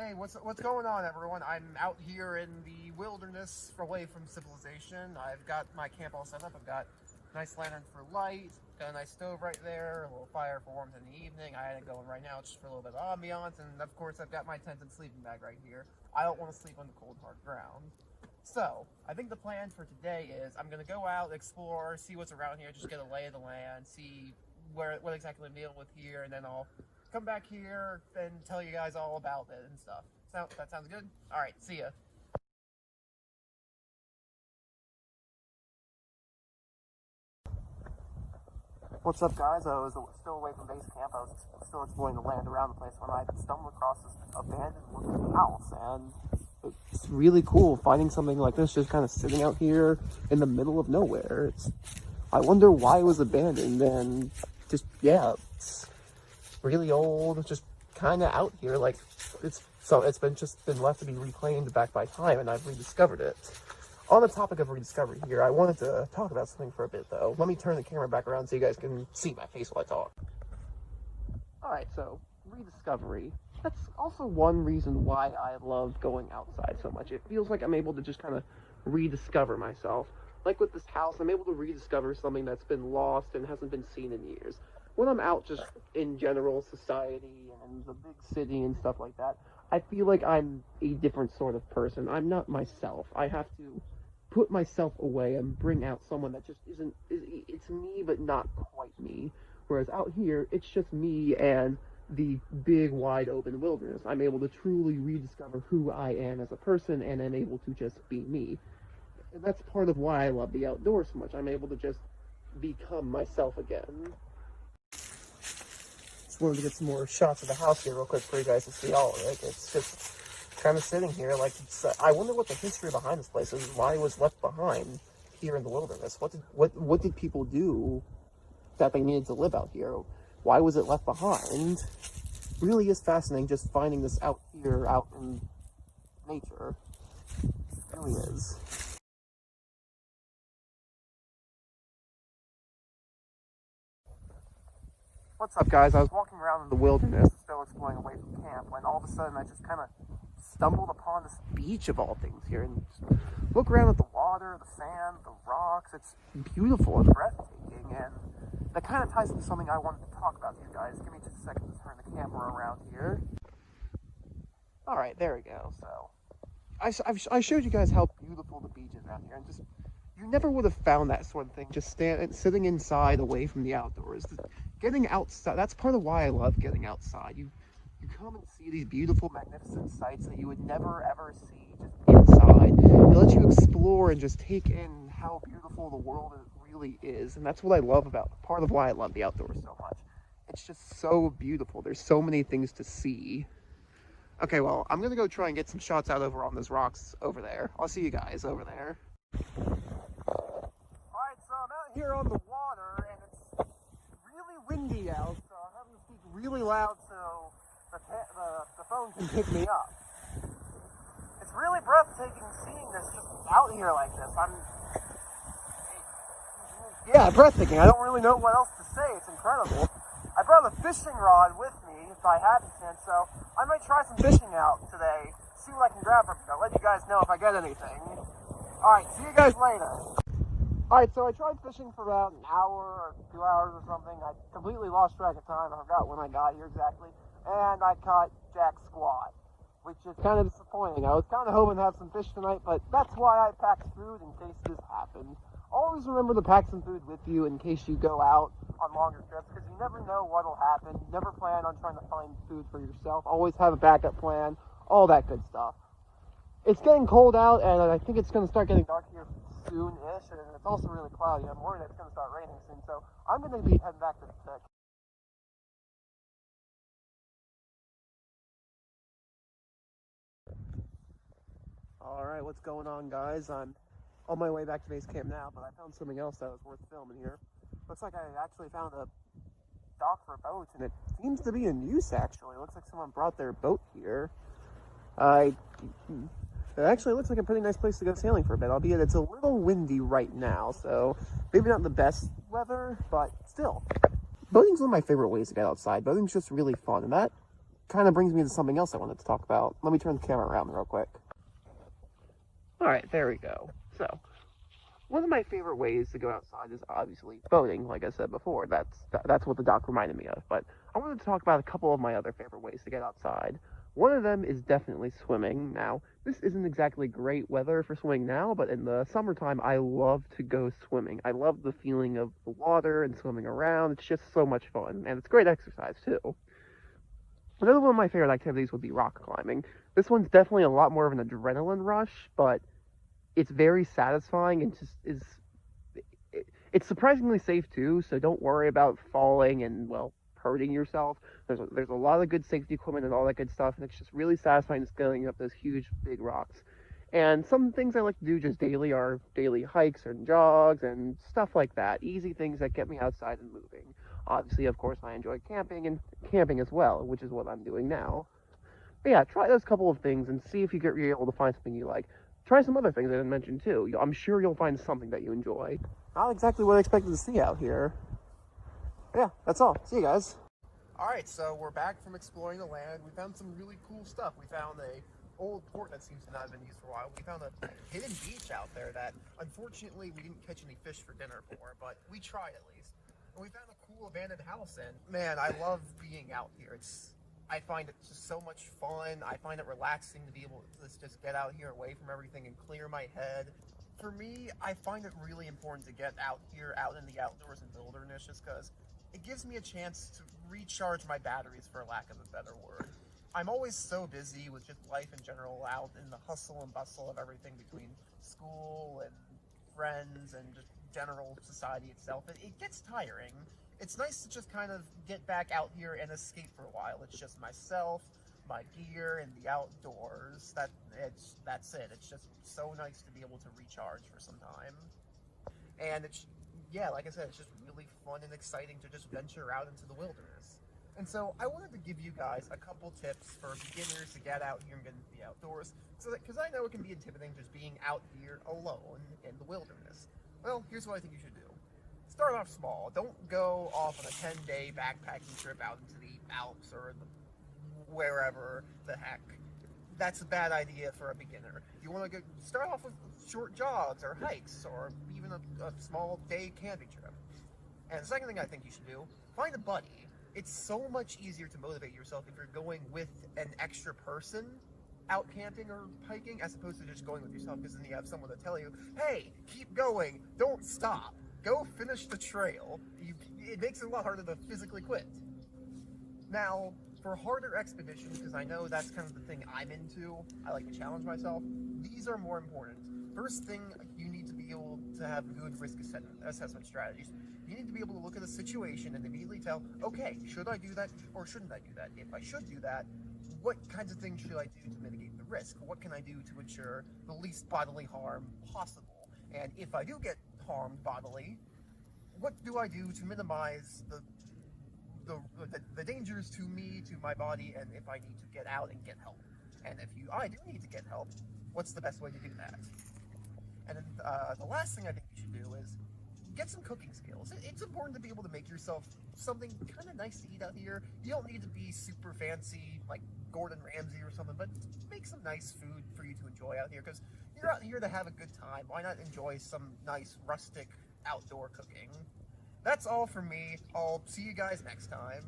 Hey, what's going on, everyone? I'm out here in the wilderness, away from civilization. I've got my camp all set up. I've got a nice lantern for light, got a nice stove right there, a little fire for warmth in the evening. I had it going right now just for a little bit of ambiance, and of course I've got my tent and sleeping bag right here. I don't want to sleep on the cold, hard ground. So, I think the plan for today is I'm going to go out, explore, see what's around here, just get a lay of the land, see what exactly I'm dealing with here, and then I'll come back here and tell you guys all about it and stuff. So, that sounds good? Alright, see ya. What's up, guys? I was still away from base camp. I was still exploring the land around the place when I stumbled across this abandoned looking house, and it's really cool finding something like this just kind of sitting out here in the middle of nowhere. I wonder why it was abandoned, and just, yeah, it's really old, just kind of out here, like it's been left to be reclaimed back by time, and I've rediscovered it. On the topic of rediscovery here, I wanted to talk about something for a bit, though. Let me turn the camera back around so you guys can see my face while I talk. Alright, so rediscovery. That's also one reason why I love going outside so much. It feels like I'm able to just kind of rediscover myself. Like with this house, I'm able to rediscover something that's been lost and hasn't been seen in years. When I'm out just in general society and the big city and stuff like that, I feel like I'm a different sort of person. I'm not myself. I have to put myself away and bring out someone that just isn't, it's me but not quite me. Whereas out here, it's just me and the big wide open wilderness. I'm able to truly rediscover who I am as a person, and I'm able to just be me. And that's part of why I love the outdoors so much. I'm able to just become myself again. Just wanted to get some more shots of the house here real quick for you guys to see all of it. It's just kind of sitting here like I wonder what the history behind this place is, why it was left behind here in the wilderness. What did people do that they needed to live out here? Why was it left behind? Really is fascinating just finding this out here, out in nature. It really is. What's up, guys? I was walking around in the wilderness, still exploring away from camp, when all of a sudden I just kind of stumbled upon this beach of all things here, and just look around at the water, the sand, the rocks. It's beautiful and breathtaking, and that kind of ties into something I wanted to talk about to you guys. Give me just a second to turn the camera around here. Alright, there we go. So, I showed you guys how beautiful the beach is around here, and just, you never would have found that sort of thing just sitting inside away from the outdoors. Getting outside, that's part of why I love getting outside. You come and see these beautiful, magnificent sights that you would never ever see just inside. It lets you explore and just take in how beautiful the world really is. And that's what I love about, part of why I love the outdoors so much. It's just so beautiful. There's so many things to see. Okay, well, I'm gonna go try and get some shots out over on those rocks over there. I'll see you guys over there. Alright, so I'm out here on the water, and it's really windy out, so I'm having to speak really loud so the phone can pick me up. It's really breathtaking seeing this just out here like this. Yeah, breathtaking. I don't really know what else to say. It's incredible. I brought a fishing rod with me if I had a chance, so I might try some fishing out today. See what I can grab from it. I'll let you guys know if I get anything. Alright, see you guys later. Alright, so I tried fishing for about an hour or 2 hours or something. I completely lost track of time. I forgot when I got here exactly. And I caught jack squat, which is kind of disappointing. I was kind of hoping to have some fish tonight, but that's why I packed food in case this happened. Always remember to pack some food with you in case you go out on longer trips, because you never know what'll happen. You never plan on trying to find food for yourself. Always have a backup plan, all that good stuff. It's getting cold out, and I think it's going to start getting dark here soon-ish, and it's also really cloudy. I'm worried it's going to start raining soon, so I'm going to be heading back to the tech. Alright, what's going on, guys? I'm on my way back to base camp now, but I found something else that was worth filming here. Looks like I actually found a dock for boats, and it seems to be in use, actually. It looks like someone brought their boat here. It actually looks like a pretty nice place to go sailing for a bit, albeit it's a little windy right now, so maybe not the best weather, but still. Boating's one of my favorite ways to get outside. Boating's just really fun, and that kind of brings me to something else I wanted to talk about. Let me turn the camera around real quick. All right, there we go. So, one of my favorite ways to go outside is obviously boating, like I said before. That's what the doc reminded me of. But I wanted to talk about a couple of my other favorite ways to get outside. One of them is definitely swimming. Now, this isn't exactly great weather for swimming now, but in the summertime, I love to go swimming. I love the feeling of the water and swimming around. It's just so much fun, and it's great exercise, too. Another one of my favorite activities would be rock climbing. This one's definitely a lot more of an adrenaline rush, but it's very satisfying and just is it's surprisingly safe too, so don't worry about falling and, well, hurting yourself. There's a lot of good safety equipment and all that good stuff, and it's just really satisfying just going up those huge big rocks. And some things I like to do just daily are daily hikes and jogs and stuff like that, easy things that get me outside and moving. Obviously, of course, I enjoy camping as well, which is what I'm doing now. But yeah, try those couple of things and see if you're able to find something you like. Try some other things I didn't mention too. I'm sure you'll find something that you enjoy. Not exactly what I expected to see out here. Yeah, that's all. See you guys. Alright, so we're back from exploring the land. We found some really cool stuff. We found a old port that seems to not have been used for a while. We found a hidden beach out there that, unfortunately, we didn't catch any fish for dinner for, but we tried at least. And we found a cool abandoned house, and man, I love being out here. I find it just so much fun. I find it relaxing to be able to just get out here away from everything and clear my head. For me, I find it really important to get out here, out in the outdoors and wilderness, just because it gives me a chance to recharge my batteries, for lack of a better word. I'm always so busy with just life in general, out in the hustle and bustle of everything between school and friends and just general society itself. It gets tiring. It's nice to just kind of get back out here and escape for a while. It's just myself, my gear, and the outdoors. That's it. It's just so nice to be able to recharge for some time. And yeah, like I said, it's just really fun and exciting to just venture out into the wilderness. And so I wanted to give you guys a couple tips for beginners to get out here and get into the outdoors, because I know it can be intimidating just being out here alone in the wilderness. Well, here's what I think you should do. Start off small. Don't go off on a 10-day backpacking trip out into the Alps or wherever the heck. That's a bad idea for a beginner. You want to start off with short jogs or hikes or even a small day camping trip. And the second thing I think you should do, find a buddy. It's so much easier to motivate yourself if you're going with an extra person out camping or hiking as opposed to just going with yourself, because then you have someone to tell you, hey, keep going, don't stop, go finish the trail. It makes it a lot harder to physically quit. Now, for harder expeditions, because I know that's kind of the thing I'm into, I like to challenge myself, these are more important. First thing, you need to be able to have good risk assessment strategies. You need to be able to look at a situation and immediately tell, okay, should I do that or shouldn't I do that? If I should do that, what kinds of things should I do to mitigate the risk? What can I do to ensure the least bodily harm possible? And if I do get harmed bodily, what do I do to minimize the dangers to me, to my body, and if I need to get out and get help? And if I do need to get help, what's the best way to do that? And then the last thing I think you should do is get some cooking skills. It's important to be able to make yourself something kind of nice to eat out here. You don't need to be super fancy like Gordon Ramsay or something, but make some nice food for you to enjoy out here, because you're out here to have a good time. Why not enjoy some nice rustic outdoor cooking? That's all from me. I'll see you guys next time.